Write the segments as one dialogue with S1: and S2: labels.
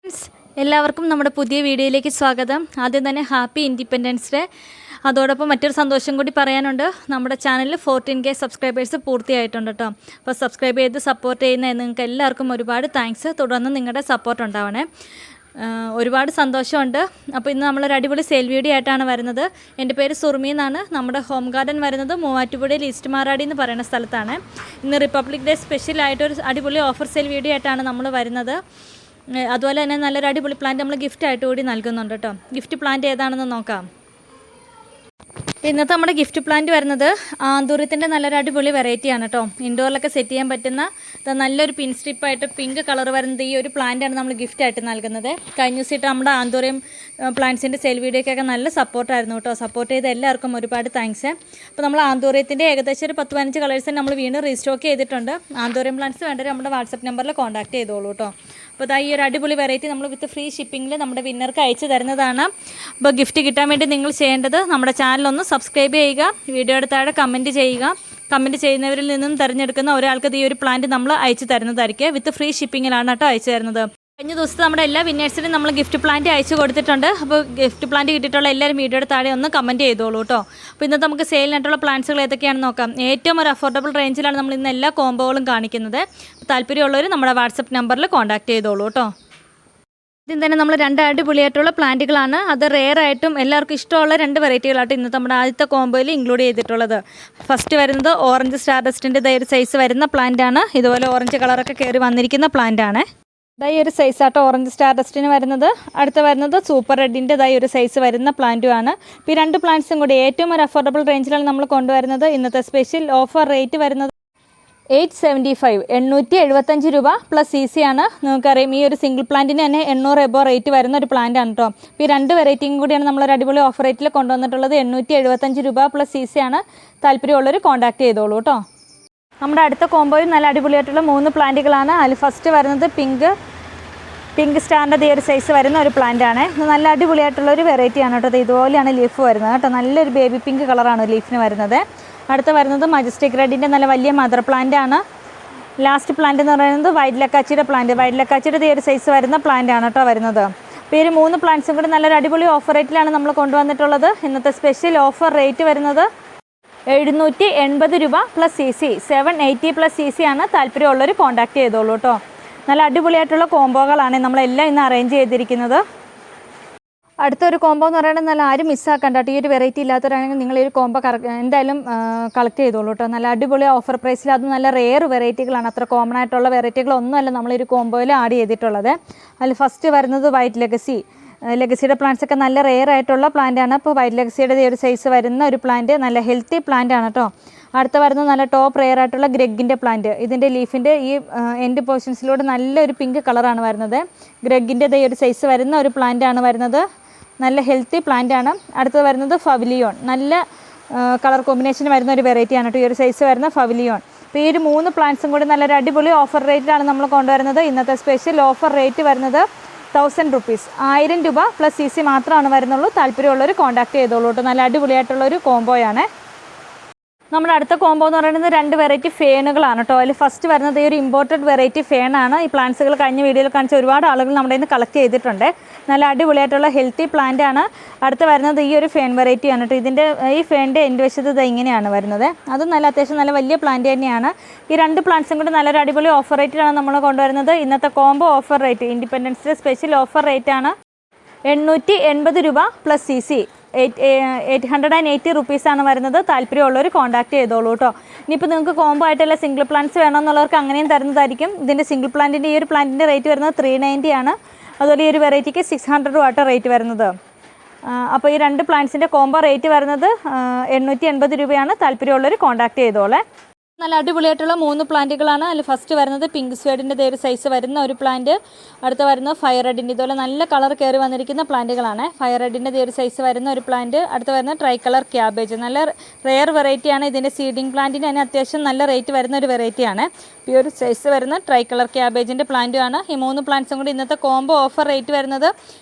S1: Friends, എല്ലാവർക്കും നമ്മുടെ പുതിയ വീഡിയോയിലേക്ക് സ്വാഗതം. ആദ്യം തന്നെ ഹാപ്പി ഇൻഡിപെൻഡൻസ് ഡേ. അതോടൊപ്പം മറ്റൊരു സന്തോഷം കൂടി പറയാനുണ്ട്. നമ്മുടെ ചാനലിൽ 14K സബ്സ്ക്രൈബേഴ്സ് പൂർത്തിയായിട്ടുണ്ട് കേട്ടോ. അപ്പോൾ സബ്സ്ക്രൈബ് ചെയ്ത് സപ്പോർട്ട് ചെയ്യുന്ന നിങ്ങൾക്ക് എല്ലാവർക്കും ഒരുപാട് താങ്ക്സ്. തുടർന്ന് നിങ്ങളുടെ സപ്പോർട്ട് ഉണ്ടാവണേ. ഒരുപാട് സന്തോഷമുണ്ട്. അപ്പോൾ ഇന്ന് നമ്മളൊരു അടിപൊളി സെയിൽ വീഡിയോ ആയിട്ടാണ് വരുന്നത്. എൻ്റെ പേര് സുർമി എന്നാണ്. നമ്മുടെ ഹോം ഗാർഡൻ വരുന്നത് മൂവാറ്റുപുഴയിൽ ഈസ്റ്റ് മാറാടി എന്ന് പറയുന്ന സ്ഥലത്താണ്. ഇന്ന് റിപ്പബ്ലിക് ഡേ സ്പെഷ്യലായിട്ടൊരു അടിപൊളി ഓഫർ സെയിൽ വീഡിയോ ആയിട്ടാണ് നമ്മൾ വരുന്നത്. അതുപോലെ തന്നെ നല്ലൊരു അടിപൊളി പ്ലാന്റ് നമ്മൾ ഗിഫ്റ്റായിട്ട് കൂടി നൽകുന്നുണ്ട് കേട്ടോ. ഗിഫ്റ്റ് പ്ലാന്റ് ഏതാണെന്ന് നോക്കാം. ഇന്നത്തെ നമ്മുടെ ഗിഫ്റ്റ് പ്ലാന്റ് വരുന്നത് ആന്തൂര്യത്തിൻ്റെ നല്ലൊരു അടിപൊളി വെറൈറ്റിയാണ് കേട്ടോ. ഇൻഡോറിലൊക്കെ സെറ്റ് ചെയ്യാൻ പറ്റുന്ന നല്ലൊരു പിൻ സ്ട്രിപ്പായിട്ട് പിങ്ക് കളർ വരുന്നത് ഈ ഒരു പ്ലാന്റാണ് നമ്മൾ ഗിഫ്റ്റായിട്ട് നൽകുന്നത്. കഴിഞ്ഞ ദിവസമായിട്ട് നമ്മുടെ ആന്തൂര്യം പ്ലാന്റ്സിൻ്റെ സെയിൽ വീഡിയോക്കൊക്കെ നല്ല സപ്പോർട്ടായിരുന്നു കേട്ടോ. സപ്പോർട്ട് ചെയ്ത എല്ലാവർക്കും ഒരുപാട് താങ്ക്സ്. അപ്പോൾ നമ്മൾ ആന്തൂര്യത്തിൻ്റെ ഏകദേശം ഒരു 10-15 കളേഴ്സ് നമ്മൾ വീണ്ടും റീസ്റ്റോക്ക് ചെയ്തിട്ടുണ്ട്. ആന്തൂര്യം പ്ലാന്റ്സ് വേണ്ടവർ നമ്മുടെ വാട്സപ്പ് നമ്പറിൽ കോൺടാക്ട് ചെയ്തോളൂ കേട്ടോ. അപ്പോൾ ഈ ഒരു അടിപൊളി വെറൈറ്റി നമ്മൾ വിത്ത് ഫ്രീ ഷിപ്പിങ്ങിൽ നമ്മുടെ വിന്നർക്ക് അയച്ചു തരുന്നതാണ്. അപ്പോൾ ഗിഫ്റ്റ് കിട്ടാൻ വേണ്ടി നിങ്ങൾ ചെയ്യേണ്ടത് നമ്മുടെ ചാനലൊന്ന് സബ്സ്ക്രൈബ് ചെയ്യുക, വീഡിയോയുടെ താഴെ കമൻറ്റ് ചെയ്യുക. കമൻറ്റ് ചെയ്യുന്നവരിൽ നിന്നും തിരഞ്ഞെടുക്കുന്ന ഒരാൾക്ക് ഈ ഒരു പ്ലാന്റ് നമ്മൾ അയച്ചു തരുന്നതായിരിക്കും. വിത്ത് ഫ്രീ ഷിപ്പിങ്ങിലാണ് കേട്ടോ അയച്ചു തരുന്നത്. കഴിഞ്ഞ ദിവസത്തെ നമ്മുടെ എല്ലാ വിന്നേഴ്സിനും നമ്മൾ ഗിഫ്റ്റ് പ്ലാന്റ് അയച്ചു കൊടുത്തിട്ടുണ്ട്. അപ്പോൾ ഗിഫ്റ്റ് പ്ലാന്റ് കിട്ടിയിട്ടുള്ള എല്ലാവരും വീഡിയോയുടെ താഴെ ഒന്ന് കമൻറ്റ് ചെയ്തോളൂ കേട്ടോ. അപ്പോൾ ഇന്നത്തെ നമുക്ക് സെയിലിനായിട്ടുള്ള പ്ലാന്റ്സുകൾ ഏതൊക്കെയാണെന്ന് നോക്കാം. ഏറ്റവും ഒരു അഫോർഡബിൾ റേഞ്ചിലാണ് നമ്മൾ ഇന്ന് എല്ലാ കോംബോകളും കാണിക്കുന്നത്. താല്പര്യമുള്ളവർ നമ്മുടെ വാട്സപ്പ് നമ്പറിൽ കോൺടാക്ട് ചെയ്തോളൂ കേട്ടോ. ഇതിന് തന്നെ നമ്മൾ 2 അടിപൊളിയായിട്ടുള്ള പ്ലാന്റുകളാണ്. അത് റെയർ ആയിട്ടും എല്ലാവർക്കും ഇഷ്ടമുള്ള 2 വെറൈറ്റികളായിട്ട് ഇന്നത്തെ നമ്മുടെ ആദ്യത്തെ കോംബോയിൽ ഇൻക്ലൂഡ് ചെയ്തിട്ടുള്ളത്. ഫസ്റ്റ് വരുന്നത് ഓറഞ്ച് സ്റ്റാർഡസ്റ്റിൻ്റെ ഒരു സൈസ് വരുന്ന പ്ലാന്റാണ്. ഇതുപോലെ ഓറഞ്ച് കളറൊക്കെ കയറി വന്നിരിക്കുന്ന പ്ലാന്റാണ്. ഈ ഒരു സൈസാട്ടോ ഓറഞ്ച് സ്റ്റാർഡസ്റ്റിന് വരുന്നത്. അടുത്ത് വരുന്നത് സൂപ്പർ റെഡിൻ്റെ ഒരു സൈസ് വരുന്ന പ്ലാന്റുമാണ്. ഇപ്പോൾ ഈ 2 പ്ലാന്റ്സും കൂടി ഏറ്റവും ഒരു അഫോർഡബിൾ റേഞ്ചിലാണ് നമ്മൾ കൊണ്ടുവരുന്നത്. ഇന്നത്തെ സ്പെഷ്യൽ ഓഫർ റേറ്റ് വരുന്നത് 875 875 രൂപ പ്ലസ് CC ആണ്. നിങ്ങൾക്കറിയാം ഈ ഒരു സിംഗിൾ പ്ലാന്റിന് തന്നെ 800 എബോ റേറ്റ് വരുന്ന ഒരു പ്ലാന്റ് ആണ് കേട്ടോ. ഇപ്പോൾ ഈ 2 വെറൈറ്റിയും കൂടിയാണ് നമ്മളൊരു അടിപൊളി ഓഫർ റേറ്റിൽ കൊണ്ടുവന്നിട്ടുള്ളത്. 875 രൂപ പ്ലസ് CC ആണ്. താല്പര്യമുള്ളവർ കോൺടാക്ട് ചെയ്തോളൂ കേട്ടോ. നമ്മുടെ അടുത്ത കോംബോയും നല്ല അടിപൊളിയായിട്ടുള്ള 3 പ്ലാന്റുകളാണ്. അതിൽ ഫസ്റ്റ് വരുന്നത് പിങ്ക് സ്റ്റാറിൻ്റെ ഒരു സൈസ് വരുന്ന ഒരു പ്ലാന്റ് ആണ്. നല്ല അടിപൊളിയായിട്ടുള്ള ഒരു വെറൈറ്റിയാണ് കേട്ടോ. ഇതുപോലെയാണ് ലീഫ് വരുന്നത് കേട്ടോ. നല്ലൊരു ബേബി പിങ്ക് കളറാണ് ലീഫിന് വരുന്നത്. അടുത്ത് വരുന്നത് മജസ്റ്റിക് റെഡിൻ്റെ നല്ല വലിയ മദർ പ്ലാന്റ് ആണ്. ലാസ്റ്റ് പ്ലാന്റ് എന്ന് പറയുന്നത് വൈറ്റ് ലക്കാച്ചിയുടെ പ്ലാന്റ്. വൈറ്റ് ലക്കാച്ചിയുടെ ഒരു സൈസ് വരുന്ന പ്ലാന്റ് ആണ് കേട്ടോ വരുന്നത്. അപ്പോൾ ഈ 3 പ്ലാന്റ്സും കൂടി നല്ലൊരു അടിപൊളി ഓഫർ റേറ്റിലാണ് നമ്മൾ കൊണ്ടുവന്നിട്ടുള്ളത്. ഇന്നത്തെ സ്പെഷ്യൽ ഓഫർ റേറ്റ് വരുന്നത് 780 രൂപ പ്ലസ് CC. 780 പ്ലസ് CC ആണ്. താല്പര്യമുള്ളവർ കോൺടാക്ട് ചെയ്തോളൂ കേട്ടോ. നല്ല അടിപൊളിയായിട്ടുള്ള കോംബോകളാണ് നമ്മളെല്ലാം ഇന്ന് അറേഞ്ച് ചെയ്തിരിക്കുന്നത്. അടുത്തൊരു കോംബോ എന്ന് പറയുന്നത് നല്ല ആരും മിസ്സാക്കണ്ട കേട്ടോ. ഈ ഒരു വെറൈറ്റി ഇല്ലാത്തവരാണെങ്കിൽ നിങ്ങൾ ഈ ഒരു കോംബോ എന്തായാലും കളക്ട് ചെയ്തോളൂ കേട്ടോ. നല്ല അടിപൊളി ഓഫർ പ്രൈസിൽ അത് നല്ല റെയർ വെറൈറ്റികളാണ്. അത്ര കോമൺ ആയിട്ടുള്ള വെറൈറ്റികളൊന്നുമല്ല നമ്മൾ ഈ ഒരു കോംബോയിൽ ആഡ് ചെയ്തിട്ടുള്ളത്. അതിൽ ഫസ്റ്റ് വരുന്നത് വൈറ്റ് ലെഗസിയുടെ പ്ലാന്റ്സ് ഒക്കെ നല്ല റെയർ ആയിട്ടുള്ള പ്ലാന്റ് ആണ്. അപ്പോൾ വൈറ്റ് ലെഗസിയുടെ ഒരു സൈസ് വരുന്ന ഒരു പ്ലാന്റ് നല്ല ഹെൽത്തി പ്ലാന്റ് ആണ് കേട്ടോ. അടുത്ത വരുന്നത് നല്ല ടോപ്പ് റെയർ ആയിട്ടുള്ള ഗ്രെഗിൻ്റെ പ്ലാന്റ്. ഇതിൻ്റെ ലീഫിൻ്റെ ഈ എൻഡ് പോർഷൻസിലൂടെ നല്ലൊരു പിങ്ക് കളറാണ് വരുന്നത്. ഗ്രെഗിൻ്റെ ഒരു സൈസ് വരുന്ന ഒരു പ്ലാന്റ് ആണ് വരുന്നത്. നല്ല ഹെൽത്തി പ്ലാന്റ് ആണ്. അടുത്തത് വരുന്നത് ഫവിലിയോൺ. നല്ല കളർ കോമ്പിനേഷൻ വരുന്ന ഒരു വെറൈറ്റിയാണ് കേട്ടോ. ഈ ഒരു സൈസ് വരുന്ന ഫവിലിയോൺ. അപ്പോൾ ഈ ഒരു 3 പ്ലാന്റ്സും കൂടി നല്ലൊരു അടിപൊളി ഓഫർ റേറ്റിലാണ് നമ്മൾ കൊണ്ടുവരുന്നത്. ഇന്നത്തെ സ്പെഷ്യൽ ഓഫർ റേറ്റ് വരുന്നത് 1000 റുപ്പീസ്. 1000 രൂപ പ്ലസ് CC മാത്രമാണ് വരുന്നുള്ളൂ. താല്പര്യമുള്ളവർ കോൺടാക്ട് ചെയ്തോളൂ കേട്ടോ. നല്ല അടിപൊളിയായിട്ടുള്ളൊരു കോംബോയാണ്. നമ്മുടെ അടുത്ത കോംബോ എന്ന് പറയുന്നത് 2 വെറൈറ്റി ഫേനുകളാണ് കേട്ടോ. അതിൽ ഫസ്റ്റ് വരുന്നത് ഈ ഒരു ഇമ്പോർട്ടഡ് വെറൈറ്റി ഫേനാണ്. ഈ പ്ലാന്റ്സുകൾ കഴിഞ്ഞ വീഡിയോയിൽ കാണിച്ച ഒരുപാട് ആളുകൾ നമ്മുടെ ഇന്ന് കളക്ട് ചെയ്തിട്ടുണ്ട്. നല്ല അടിപൊളിയായിട്ടുള്ള ഹെൽത്തി പ്ലാന്റ് ആണ്. അടുത്ത് വരുന്നത് ഈ ഒരു ഫേൻ വെറൈറ്റിയാണ് കേട്ടോ. ഇതിൻ്റെ ഈ ഫേനിൻ്റെ എൻ്റെ വശത്ത് ഇങ്ങനെയാണ് വരുന്നത്. അതും നല്ല അത്യാവശ്യം നല്ല വലിയ പ്ലാന്റ് തന്നെയാണ്. ഈ 2 പ്ലാന്റ്സും കൂടി നല്ലൊരു അടിപൊളി ഓഫർ റേറ്റിലാണ് നമ്മൾ കൊണ്ടുവരുന്നത്. ഇന്നത്തെ combo offer rate independence day special offer റേറ്റാണ് 880 രൂപ പ്ലസ് CC. 880 റുപ്പീസാണ് വരുന്നത്. താല്പര്യമുള്ളവർ കോൺടാക്ട് ചെയ്തോളൂ കേട്ടോ. ഇനിയിപ്പോൾ നിങ്ങൾക്ക് കോംബോ ആയിട്ടല്ല സിംഗിൾ പ്ലാന്റ്സ് വേണമെന്നുള്ളവർക്ക് അങ്ങനെയും തരുന്നതായിരിക്കും. ഇതിൻ്റെ സിംഗിൾ പ്ലാന്റിൻ്റെ ഈ ഒരു പ്ലാന്റിൻ്റെ റേറ്റ് വരുന്നത് 390 ആണ്. അതുപോലെ ഈ ഒരു വെറൈറ്റിക്ക് 600 രൂപ റേറ്റ് വരുന്നത്. അപ്പോൾ ഈ 2 പ്ലാന്റ്സിൻ്റെ കോംബോ റേറ്റ് വരുന്നത് 880 രൂപയാണ്. താല്പര്യമുള്ളവർ കോൺടാക്ട് ചെയ്തോളെ. നല്ല അടിപൊളിയായിട്ടുള്ള 3 പ്ലാന്റുകളാണ്. അതിൽ ഫസ്റ്റ് വരുന്നത് പിങ്ക് സ്വേഡിൻ്റെ ഒരു സൈസ് വരുന്ന ഒരു പ്ലാന്റ്. അടുത്ത വരുന്നത് ഫയർ റെഡിൻ്റെ ഇതുപോലെ നല്ല കളർ കയറി വന്നിരിക്കുന്ന പ്ലാന്റുകളാണ്. ഫയർ റെഡിൻ്റെ ഒരു സൈസ് വരുന്ന ഒരു പ്ലാന്റ്. അടുത്ത വരുന്നത് ട്രൈ കളർ ക്യാബേജ്. നല്ല റെയർ വെറൈറ്റിയാണ്. ഇതിൻ്റെ സീഡിങ് പ്ലാന്റിന് തന്നെ അത്യാവശ്യം നല്ല റേറ്റ് വരുന്ന ഒരു വെറൈറ്റിയാണ്. ഈ ഒരു സൈസ് വരുന്ന ട്രൈ കളർ ക്യാബേജിൻ്റെ പ്ലാന്റുമാണ്. ഈ 3 പ്ലാന്റ്സും കൂടി ഇന്നത്തെ കോംബോ ഓഫർ റേറ്റ് വരുന്നത്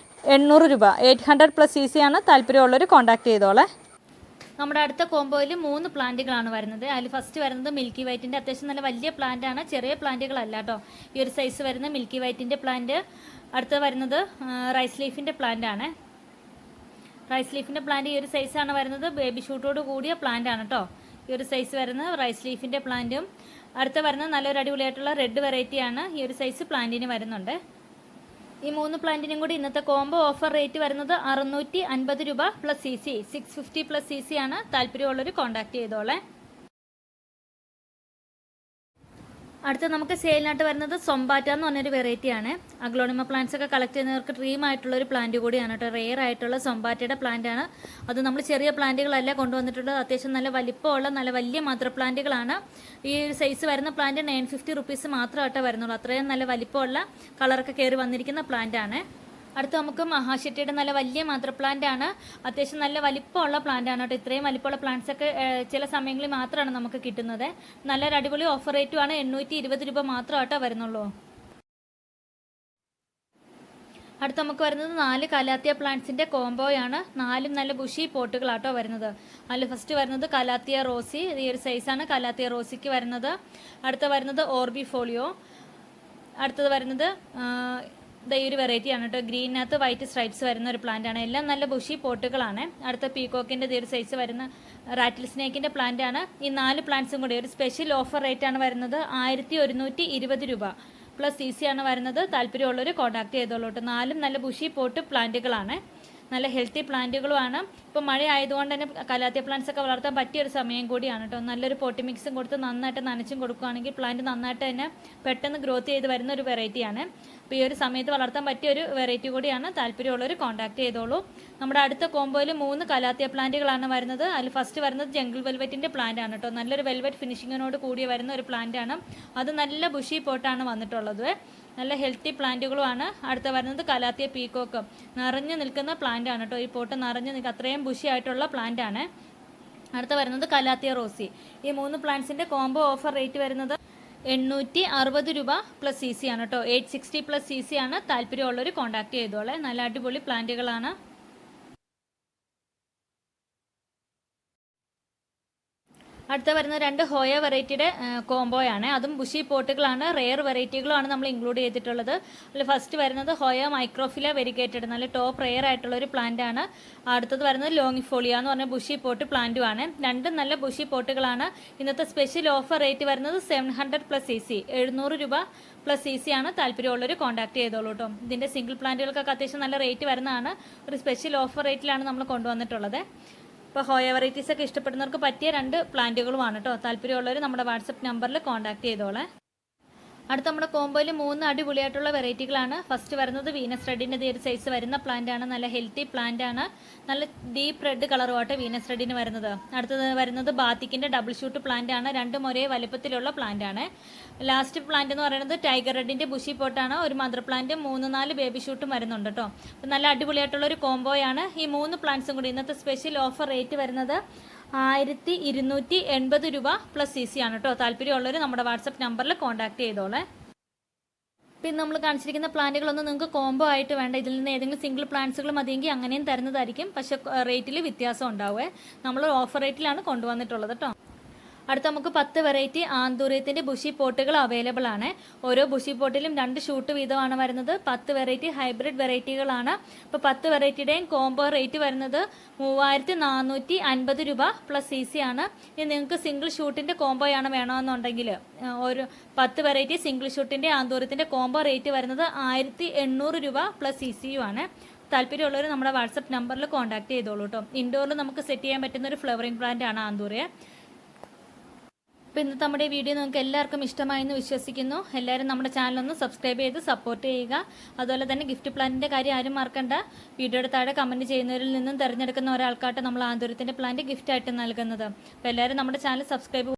S1: 800 രൂപ. 800 പ്ലസ് CC ആണ്. താല്പര്യമുള്ളവർ കോൺടാക്ട് ചെയ്തോളെ. നമ്മുടെ അടുത്ത കോംബോയിൽ 3 പ്ലാന്റുകളാണ് വരുന്നത്. അതിൽ ഫസ്റ്റ് വരുന്നത് മിൽക്കി വൈറ്റിൻ്റെ അത്യാവശ്യം നല്ല വലിയ പ്ലാന്റാണ്, ചെറിയ പ്ലാന്റുകളല്ല കേട്ടോ. ഈ ഒരു സൈസ് വരുന്ന മിൽക്കി വൈറ്റിൻ്റെ പ്ലാന്റ്. അടുത്ത വരുന്നത് റൈസ് ലീഫിൻ്റെ പ്ലാന്റ് ആണ്. റൈസ് ലീഫിൻ്റെ പ്ലാന്റ് ഈ ഒരു സൈസാണ് വരുന്നത്. ബേബി ഷൂട്ടോട് കൂടിയ പ്ലാന്റ് ആണ് കേട്ടോ. ഈ ഒരു സൈസ് വരുന്ന റൈസ് ലീഫിൻ്റെ പ്ലാന്റും. അടുത്ത വരുന്നത് നല്ലൊരു അടിപൊളിയായിട്ടുള്ള റെഡ് വെറൈറ്റിയാണ്. ഈ ഒരു സൈസ് പ്ലാന്റിന് വരുന്നുണ്ട്. ഈ 3 പ്ലാന്റിനും കൂടി ഇന്നത്തെ കോംബോ ഓഫർ റേറ്റ് വരുന്നത് 650 രൂപ പ്ലസ് CC, 650 പ്ലസ് CC ആണ്. താല്പര്യമുള്ളവർ കോൺടാക്ട് ചെയ്തോളെ. അടുത്ത നമുക്ക് സെയിലിനായിട്ട് വരുന്നത് സൊമ്പാറ്റ എന്ന് പറഞ്ഞൊരു വെറൈറ്റിയാണ്. അഗ്ലോണിമ പ്ലാന്റ്സ് ഒക്കെ കളക്ട് ചെയ്യുന്നവർക്ക് ഡ്രീം ആയിട്ടുള്ളൊരു പ്ലാന്റ് കൂടിയാണ് കേട്ടോ. റെയർ ആയിട്ടുള്ള സൊമ്പാറ്റയുടെ പ്ലാന്റ് ആണ്. അത് നമ്മൾ ചെറിയ പ്ലാന്റുകളല്ല കൊണ്ടുവന്നിട്ടുള്ളത്. അത്യാവശ്യം നല്ല വലിപ്പമുള്ള നല്ല വലിയ മദർ പ്ലാന്റുകളാണ്. ഈ ഒരു സൈസ് വരുന്ന പ്ലാന്റ് 950 റുപ്പീസ് മാത്രമായിട്ടേ വരുന്നുള്ളൂ. അത്രയും നല്ല വലിപ്പമുള്ള കളറൊക്കെ കയറി വന്നിരിക്കുന്ന പ്ലാന്റ് ആണ്. അടുത്ത് നമുക്ക് മഹാശെട്ടിയുടെ നല്ല വലിയ മദർ പ്ലാന്റ് ആണ്. അത്യാവശ്യം നല്ല വലിപ്പമുള്ള പ്ലാന്റ് ആണ് കേട്ടോ. ഇത്രയും വലിപ്പമുള്ള പ്ലാന്റ്സ് ഒക്കെ ചില സമയങ്ങളിൽ മാത്രമാണ് നമുക്ക് കിട്ടുന്നത്. നല്ലൊരു അടിപൊളി ഓഫർ റേറ്റുമാണ്. 820 രൂപ മാത്രമായിട്ടോ വരുന്നുള്ളൂ. അടുത്ത് നമുക്ക് വരുന്നത് 4 കലാത്തിയ പ്ലാന്റ്സിൻ്റെ കോംബോയാണ്. 4 നല്ല ബുഷി പോട്ടുകളാട്ടോ വരുന്നത്. അതിൽ ഫസ്റ്റ് വരുന്നത് കലാത്തിയ റോസി. ഈ ഒരു സൈസാണ് കലാത്തിയ റോസിക്ക് വരുന്നത്. അടുത്ത വരുന്നത് ഓർബി ഫോളിയോ. അടുത്തത് വരുന്നത് ഈ ഒരു വെറൈറ്റിയാണ് കേട്ടോ. ഗ്രീനകത്ത് വൈറ്റ് സ്ട്രൈപ്സ് വരുന്ന ഒരു പ്ലാന്റ് ആണ്. എല്ലാം നല്ല ബുഷി പോട്ടുകളാണ്. അടുത്ത പീകോക്കിൻ്റെ ഒരു സൈസ് വരുന്ന റാറ്റിൽ സ്നേക്കിൻ്റെ പ്ലാന്റ് ആണ്. ഈ 4 പ്ലാന്റ്സും കൂടി ഒരു സ്പെഷ്യൽ ഓഫർ റേറ്റ് ആണ് വരുന്നത്. 1120 രൂപ പ്ലസ് CC ആണ് വരുന്നത്. താല്പര്യമുള്ളവർ കോൺടാക്ട് ചെയ്തോളൂ കേട്ടോ. 4 നല്ല ബുഷി പോട്ട് പ്ലാന്റുകളാണ്. നല്ല ഹെൽത്തി പ്ലാന്റുകളുമാണ്. ഇപ്പോൾ മഴ ആയതുകൊണ്ട് തന്നെ കലാത്തിയ പ്ലാന്റ്സ് ഒക്കെ വളർത്താൻ പറ്റിയൊരു സമയം കൂടിയാണ് കേട്ടോ. നല്ലൊരു പോട്ടി മിക്സും കൊടുത്ത് നന്നായിട്ട് നനച്ചും കൊടുക്കുകയാണെങ്കിൽ പ്ലാന്റ് നന്നായിട്ട് തന്നെ പെട്ടെന്ന് ഗ്രോത്ത് ചെയ്ത് വരുന്ന ഒരു വെറൈറ്റിയാണ്. അപ്പോൾ ഈ ഒരു സമയത്ത് വളർത്താൻ പറ്റിയൊരു വെറൈറ്റി കൂടിയാണ്. താല്പര്യമുള്ളവർ കോൺടാക്ട് ചെയ്തോളൂ. നമ്മുടെ അടുത്ത കോംബോയിൽ 3 കലാത്തിയ പ്ലാന്റുകളാണ് വരുന്നത്. അതിൽ ഫസ്റ്റ് വരുന്നത് ജംഗിൾ വെൽവെറ്റിൻ്റെ പ്ലാന്റ് ആണ് കേട്ടോ. നല്ലൊരു വെൽവെറ്റ് ഫിനിഷിങ്ങിനോട് കൂടി വരുന്ന ഒരു പ്ലാന്റ് ആണ്. അത് നല്ല ബുഷി പോട്ടാണ് വന്നിട്ടുള്ളത്. നല്ല ഹെൽത്തി പ്ലാന്റുകളുമാണ്. അടുത്ത വരുന്നത് കലാത്തിയ പീകോക്ക്. നിറഞ്ഞു നിൽക്കുന്ന പ്ലാന്റ് ആണ് കേട്ടോ. ഈ പോട്ട് നിറഞ്ഞു നിൽക്കുക അത്രയും ബുഷി ആയിട്ടുള്ള പ്ലാന്റ് ആണ്. അടുത്ത വരുന്നത് കലാത്തിയ റോസി. ഈ 3 പ്ലാന്റ്സിൻ്റെ കോംബോ ഓഫർ റേറ്റ് വരുന്നത് 860 രൂപ പ്ലസ് CC ആണ് കേട്ടോ. 860 പ്ലസ് CC ആണ്. താല്പര്യമുള്ളവർ കോൺടാക്ട് ചെയ്തോളെ. നല്ല അടിപൊളി പ്ലാന്റുകളാണ്. അടുത്ത വരുന്ന 2 ഹോയ വെറൈറ്റിയുടെ കോംബോയാണ്. അതും ബുഷി പോട്ടുകളാണ്. റെയർ വെറൈറ്റികളുമാണ് നമ്മൾ ഇൻക്ലൂഡ് ചെയ്തിട്ടുള്ളത്. അതിൽ ഫസ്റ്റ് വരുന്നത് ഹോയ മൈക്രോഫില വെരിഗേറ്റഡ്. നല്ല ടോപ്പ് റെയർ ആയിട്ടുള്ളൊരു പ്ലാന്റ് ആണ്. അടുത്തത് വരുന്നത് ലോങ്ങിഫോളിയ എന്ന് പറഞ്ഞ ബുഷി പോട്ട് പ്ലാന്റുമാണ്. 2 നല്ല ബുഷി പോട്ടുകളാണ്. ഇന്നത്തെ സ്പെഷ്യൽ ഓഫർ റേറ്റ് വരുന്നത് 700 പ്ലസ് CC, 700 രൂപ പ്ലസ് CC ആണ്. താല്പര്യമുള്ളവർ കോൺടാക്ട് ചെയ്തോളൂ കേട്ടോ. ഇതിൻ്റെ സിംഗിൾ പ്ലാന്റുകൾക്കൊക്കെ അത്യാവശ്യം നല്ല റേറ്റ് വരുന്നതാണ്. ഒരു സ്പെഷ്യൽ ഓഫർ റേറ്റിലാണ് നമ്മൾ കൊണ്ടുവന്നിട്ടുള്ളത്. ഇപ്പോൾ ഹോയ വെറൈറ്റീസ് ഒക്കെ ഇഷ്ടപ്പെടുന്നവർക്ക് പറ്റിയ 2 പ്ലാന്റുകളുമാണ് കേട്ടോ. താല്പര്യമുള്ളവർ നമ്മുടെ വാട്സപ്പ് നമ്പറിൽ കോൺടാക്ട് ചെയ്തോളെ. അടുത്ത നമ്മുടെ കോംബോയിൽ 3 അടിപൊളിയായിട്ടുള്ള വെറൈറ്റികളാണ്. ഫസ്റ്റ് വരുന്നത് വീനസ് റെഡിൻ്റെ ഒരു സൈസ് വരുന്ന പ്ലാന്റ് ആണ്. നല്ല ഹെൽത്തി പ്ലാന്റ് ആണ്. നല്ല ഡീപ്പ് റെഡ് കളറുമായിട്ട് വീനസ് റെഡിന് വരുന്നത്. അടുത്തത് വരുന്നത് ബാത്തിക്കിൻ്റെ ഡബിൾ ഷൂട്ട് പ്ലാന്റ് ആണ്. 2 ഒരേ വലുപ്പത്തിലുള്ള പ്ലാന്റ് ആണ്. ലാസ്റ്റ് പ്ലാന്റ് എന്ന് പറയുന്നത് ടൈഗർ റെഡിൻ്റെ ബുഷി പോട്ടാണ്. ഒരു മദർ പ്ലാന്റും 3-4 ബേബി ഷൂട്ടും വരുന്നുണ്ട് കേട്ടോ. അപ്പം നല്ല അടിപൊളിയായിട്ടുള്ളൊരു കോംബോയാണ്. ഈ 3 പ്ലാന്റ്സും കൂടി ഇന്നത്തെ സ്പെഷ്യൽ ഓഫർ റേറ്റ് വരുന്നത് 1280 രൂപ പ്ലസ് CC ആണ് കേട്ടോ. താല്പര്യമുള്ളവർ നമ്മുടെ വാട്സപ്പ് നമ്പറിൽ കോൺടാക്ട് ചെയ്തോളെ. പിന്നെ നമ്മൾ കാണിച്ചിരിക്കുന്ന പ്ലാന്റുകളൊന്നും നിങ്ങൾക്ക് കോംബോ ആയിട്ട് വേണ്ട. ഇതിൽ നിന്ന് ഏതെങ്കിലും സിംഗിൾ പ്ലാന്റ്സുകൾ മതിയെങ്കിൽ അങ്ങനെയും തരുന്നതായിരിക്കും. പക്ഷേ റേറ്റിൽ വ്യത്യാസം ഉണ്ടാവുമേ. നമ്മൾ ഓഫർ റേറ്റിലാണ് കൊണ്ടുവന്നിട്ടുള്ളത് കേട്ടോ. അടുത്ത നമുക്ക് 10 വെറൈറ്റി ആന്തൂര്യത്തിൻ്റെ ബുഷി പോട്ടുകൾ അവൈലബിൾ ആണ്. ഓരോ ബുഷി പോട്ടിലും 2 ഷൂട്ട് വീതമാണ് വരുന്നത്. 10 വെറൈറ്റി ഹൈബ്രിഡ് വെറൈറ്റികളാണ്. ഇപ്പോൾ 10 വെറൈറ്റിയുടെയും കോംബോ റേറ്റ് വരുന്നത് 3450 രൂപ പ്ലസ് CC ആണ്. ഇനി നിങ്ങൾക്ക് സിംഗിൾ ഷൂട്ടിൻ്റെ കോംബോയാണ് വേണമെന്നുണ്ടെങ്കിൽ ഒരു 10 വെറൈറ്റി സിംഗിൾ ഷൂട്ടിൻ്റെ ആന്തൂര്യത്തിൻ്റെ കോംബോ റേറ്റ് വരുന്നത് 1800 രൂപ പ്ലസ് CC ആണ്. താല്പര്യമുള്ളവർ നമ്മുടെ വാട്സപ്പ് നമ്പറിൽ കോൺടാക്ട് ചെയ്തോളൂ കേട്ടോ. ഇൻഡോറിൽ നമുക്ക് സെറ്റ് ചെയ്യാൻ പറ്റുന്ന ഒരു ഫ്ലവറിംഗ് പ്ലാന്റ് ആണ് ആന്തൂര്യ. അപ്പോൾ ഇന്നത്തെ നമ്മുടെ വീഡിയോ നിങ്ങൾക്ക് എല്ലാവർക്കും ഇഷ്ടമായെന്ന് വിശ്വസിക്കുന്നു. എല്ലാവരും നമ്മുടെ ചാനലൊന്ന് സബ്സ്ക്രൈബ് ചെയ്ത് സപ്പോർട്ട് ചെയ്യുക. അതുപോലെ തന്നെ ഗിഫ്റ്റ് പ്ലാന്റിൻ്റെ കാര്യം ആരും മറക്കണ്ട. വീഡിയോയുടെ താഴെ കമൻറ്റ് ചെയ്യുന്നവരിൽ നിന്നും തിരഞ്ഞെടുക്കുന്ന ഒരാൾക്കായിട്ട് നമ്മൾ ആന്തൂര്യത്തിൻ്റെ പ്ലാന്റ് ഗിഫ്റ്റായിട്ട് നൽകുന്നത്. അപ്പോൾ എല്ലാവരും നമ്മുടെ ചാനൽ സബ്സ്ക്രൈബ്